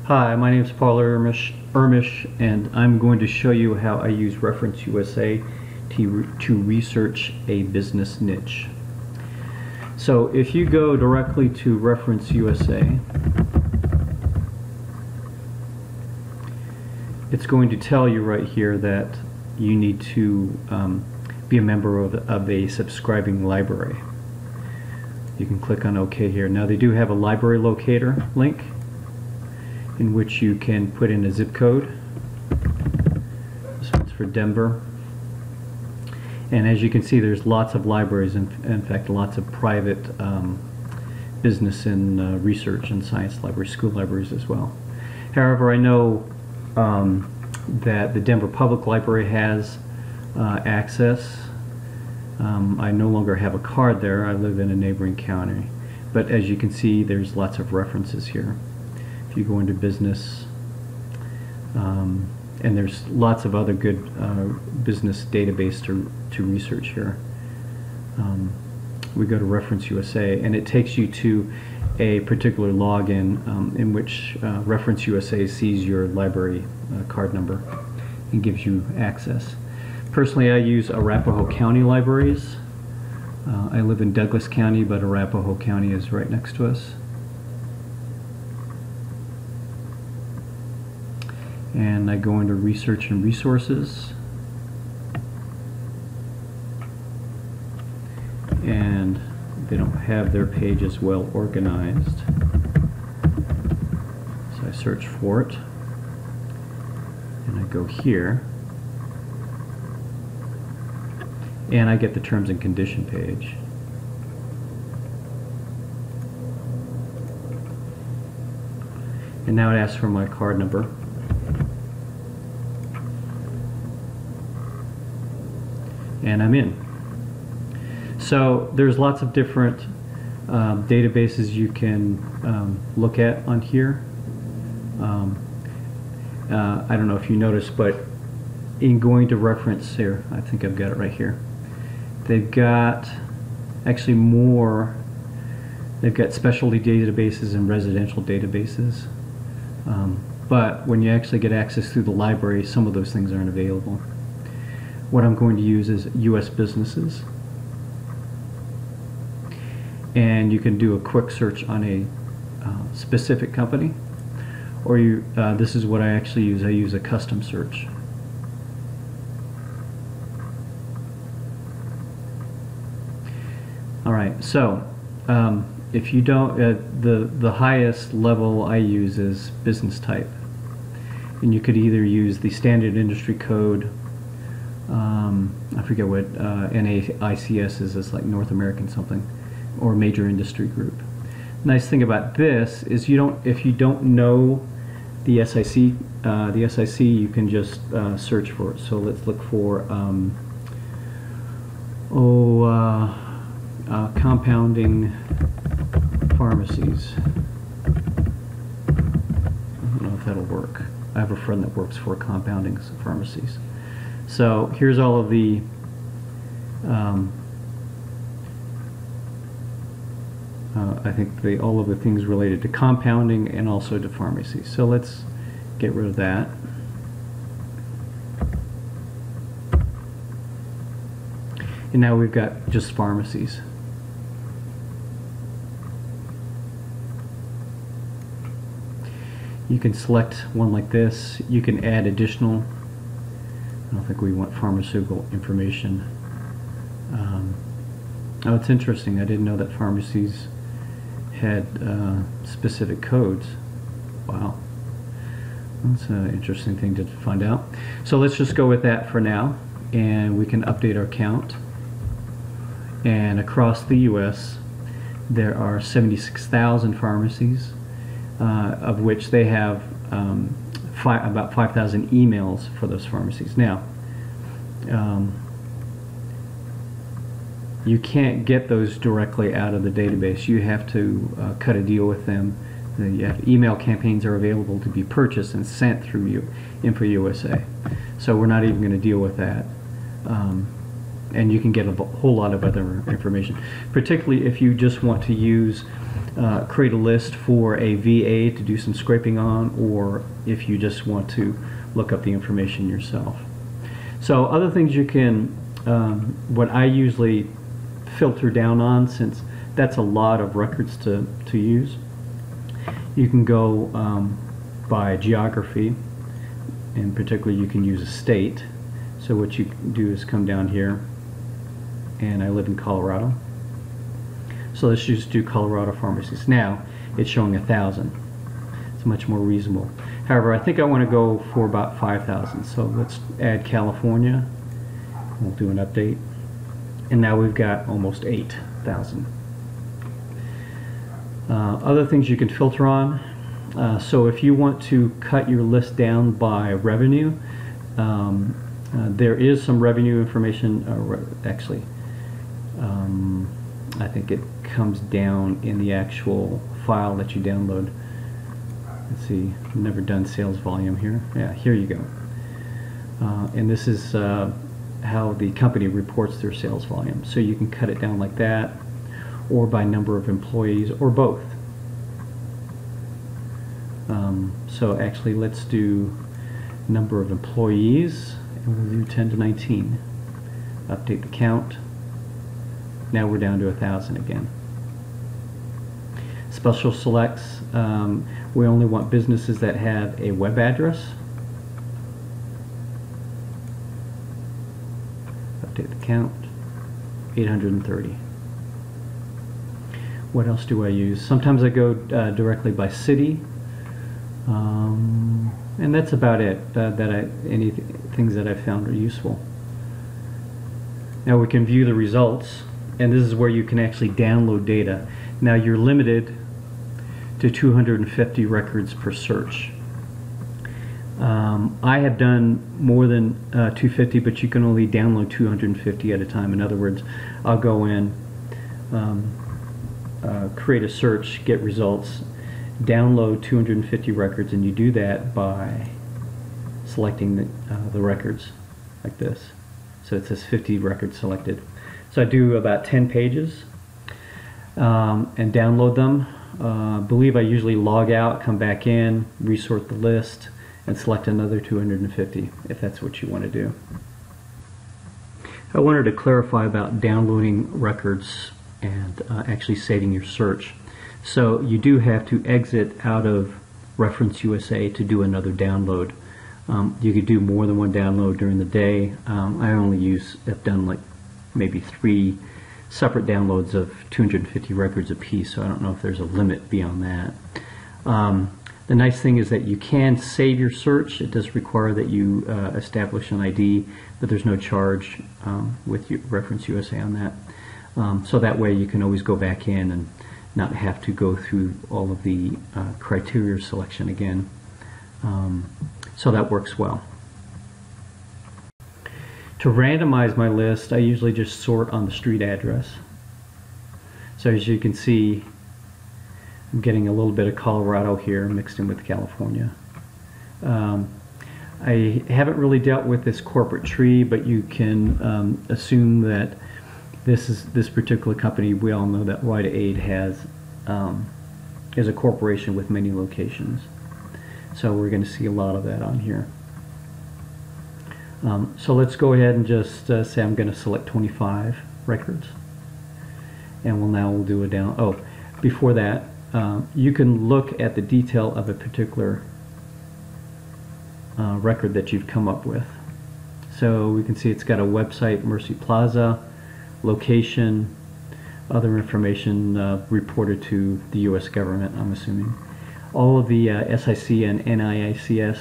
Hi, my name is Paul Ermish, and I'm going to show you how I use Reference USA to research a business niche. So if you go directly to Reference USA, it's going to tell you right here that you need to be a member of a subscribing library. You can click on OK here. Now they do have a library locator link in which you can put in a zip code. This one's for Denver. And as you can see, there's lots of libraries, in fact lots of private business and research and science libraries, school libraries as well. However, I know that the Denver Public Library has access. I no longer have a card there. I live in a neighboring county. But as you can see, there's lots of references here. If you go into business, and there's lots of other good business database to research here. We go to Reference USA, and it takes you to a particular login in which Reference USA sees your library card number and gives you access. Personally, I use Arapahoe County Libraries. I live in Douglas County, but Arapahoe County is right next to us. And I go into Research and Resources, and they don't have their pages well organized, so I search for it and I go here and I get the terms and condition page. And now it asks for my card number. And I'm in. So there's lots of different databases you can look at on here. I don't know if you noticed, but in going to Reference here, I think I've got it right here. They've got actually more. They've got specialty databases and residential databases. But when you actually get access through the library, some of those things aren't available. What I'm going to use is U.S. businesses, and you can do a quick search on a specific company, or this is what I actually use. I use a custom search. Alright, so if you don't, the highest level I use is business type, and you could either use the standard industry code. I forget what NAICS is. It's like North American something, or major industry group. Nice thing about this is if you don't know the SIC, you can just search for it. So let's look for compounding pharmacies. I don't know if that'll work. I have a friend that works for compounding pharmacies. So here's all of the I think all of the things related to compounding and also to pharmacy. So let's get rid of that. And now we've got just pharmacies. You can select one like this. You can add additional. I don't think we want pharmaceutical information. Oh, it's interesting. I didn't know that pharmacies had specific codes. Wow. That's an interesting thing to find out. So let's just go with that for now, and we can update our count. And across the U.S., there are 76,000 pharmacies, of which they have about 5,000 emails for those pharmacies. Now, you can't get those directly out of the database. You have to cut a deal with them. Email campaigns are available to be purchased and sent through InfoUSA. So we're not even going to deal with that. And you can get a whole lot of other information, particularly if you just want to use create a list for a VA to do some scraping on, or if you just want to look up the information yourself. So other things you can, what I usually filter down on, since that's a lot of records to use, you can go by geography. In particular, you can use a state. So what you do is come down here, and I live in Colorado. So let's just do Colorado pharmacies. Now it's showing 1,000. It's much more reasonable. However, I think I want to go for about 5,000. So let's add California. We'll do an update. And now we've got almost 8,000. Other things you can filter on. So if you want to cut your list down by revenue, there is some revenue information, actually, I think it comes down in the actual file that you download. Let's see, I've never done sales volume here. Yeah, here you go. And this is how the company reports their sales volume. So you can cut it down like that, or by number of employees, or both. So actually, let's do number of employees, and we'll do 10 to 19. Update the count. Now we're down to 1,000 again. Special selects. We only want businesses that have a web address. Update the count. 830. What else do I use? Sometimes I go directly by city. And that's about it. Any things that I found are useful. Now we can view the results, and this is where you can actually download data. Now you're limited to 250 records per search. I have done more than 250, but you can only download 250 at a time. In other words, I'll go in, create a search, get results, download 250 records, and you do that by selecting the records like this. So it says 50 records selected. So I do about 10 pages and download them. I believe I usually log out, come back in, resort the list, and select another 250 if that's what you want to do. I wanted to clarify about downloading records and actually saving your search. So you do have to exit out of Reference USA to do another download. You could do more than one download during the day. I only have done like maybe 3 separate downloads of 250 records apiece, so I don't know if there's a limit beyond that. The nice thing is that you can save your search. It does require that you establish an ID, but there's no charge with Reference USA on that. So that way you can always go back in and not have to go through all of the criteria selection again. So that works well. To randomize my list, I usually just sort on the street address. So as you can see, I'm getting a little bit of Colorado here mixed in with California. I haven't really dealt with this corporate tree, but you can assume that this particular company, we all know that Rite Aid is a corporation with many locations. So we're going to see a lot of that on here. So let's go ahead and just say I'm going to select 25 records. And we'll do a down. Oh, before that, you can look at the detail of a particular record that you've come up with. So we can see it's got a website, Mercy Plaza, location, other information reported to the U.S. government, I'm assuming. All of the SIC and NICS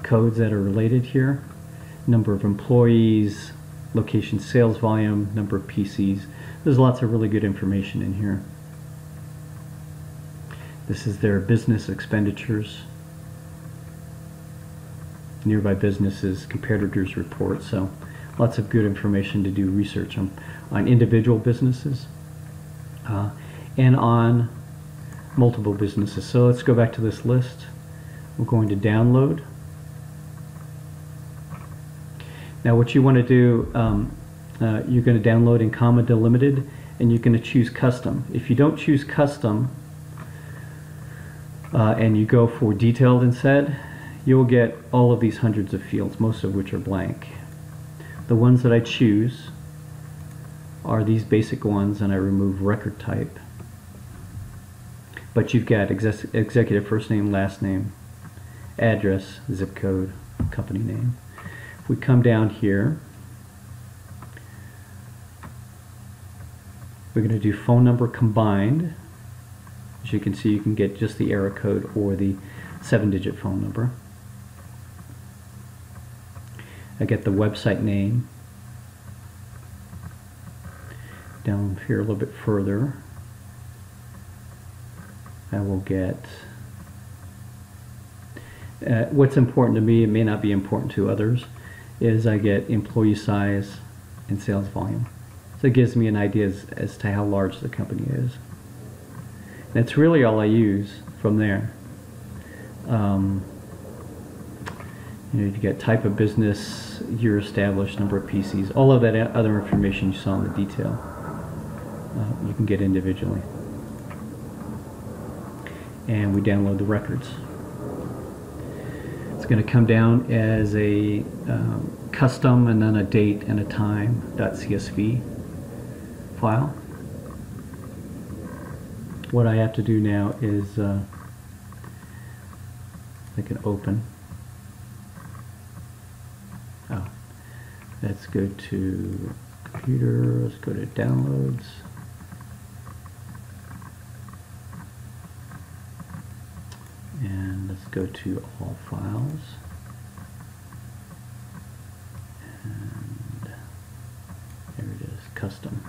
codes that are related here, number of employees, location, sales volume, number of PCs. There's lots of really good information in here. This is their business expenditures, nearby businesses, competitors report. So lots of good information to do research on individual businesses and on multiple businesses. So let's go back to this list. We're going to download. Now what you want to do, you're going to download in comma delimited, and you're going to choose custom. If you don't choose custom and you go for detailed instead, you'll get all of these hundreds of fields, most of which are blank. The ones that I choose are these basic ones, and I remove record type. But you've got executive first name, last name, address, zip code, company name. If we come down here, we're going to do phone number combined. As you can see, you can get just the area code or the 7-digit phone number. I get the website name. Down here a little bit further, I will get what's important to me, it may not be important to others, is I get employee size and sales volume. So it gives me an idea as to how large the company is. That's really all I use from there. You get type of business, year established, number of PCs, all of that other information you saw in the detail. You can get individually. And we download the records. It's going to come down as a custom and then a date and a time .csv file. What I have to do now is I can open. Oh, let's go to computer, let's go to downloads. And let's go to all files. And there it is, custom.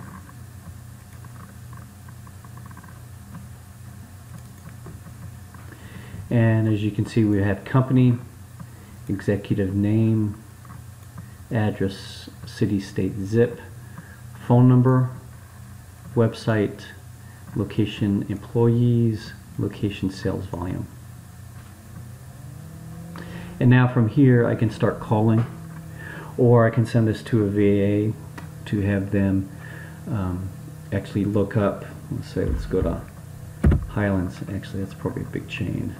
And as you can see, we have company, executive name, address, city, state, zip, phone number, website, location, employees, location, sales volume. And now from here I can start calling, or I can send this to a VA to have them actually look up. Let's go to Highlands. Actually, that's probably a big chain.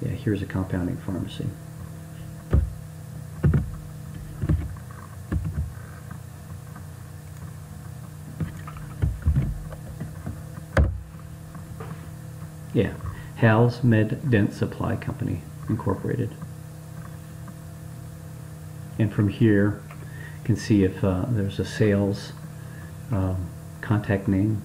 Yeah, here's a compounding pharmacy. Yeah, Hal's Med Dent Supply Company, Incorporated. And from here, you can see if there's a sales contact name.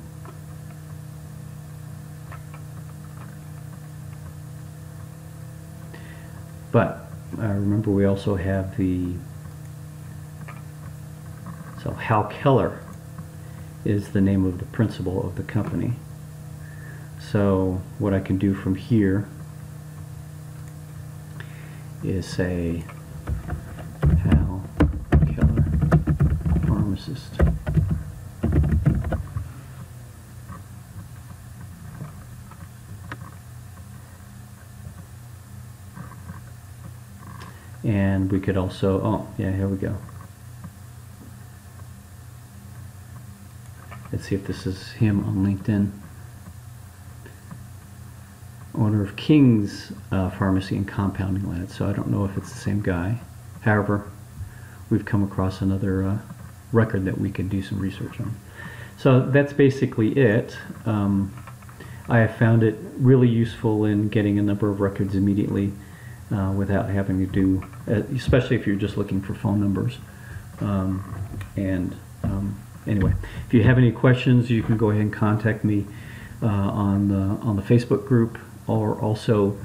But remember, we also have so Hal Keller is the name of the principal of the company. So what I can do from here is say Hal Keller, pharmacist. And we could also, oh yeah, here we go. Let's see if this is him on LinkedIn. Owner of King's Pharmacy and Compounding Lab. So I don't know if it's the same guy. However, we've come across another record that we could do some research on. So that's basically it. I have found it really useful in getting a number of records immediately without having to do, especially if you're just looking for phone numbers. Anyway, if you have any questions, you can go ahead and contact me on the Facebook group, or also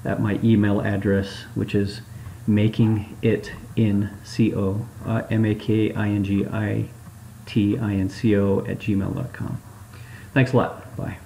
at my email address, which is makingitinco, makingitinco @gmail.com. Thanks a lot. Bye.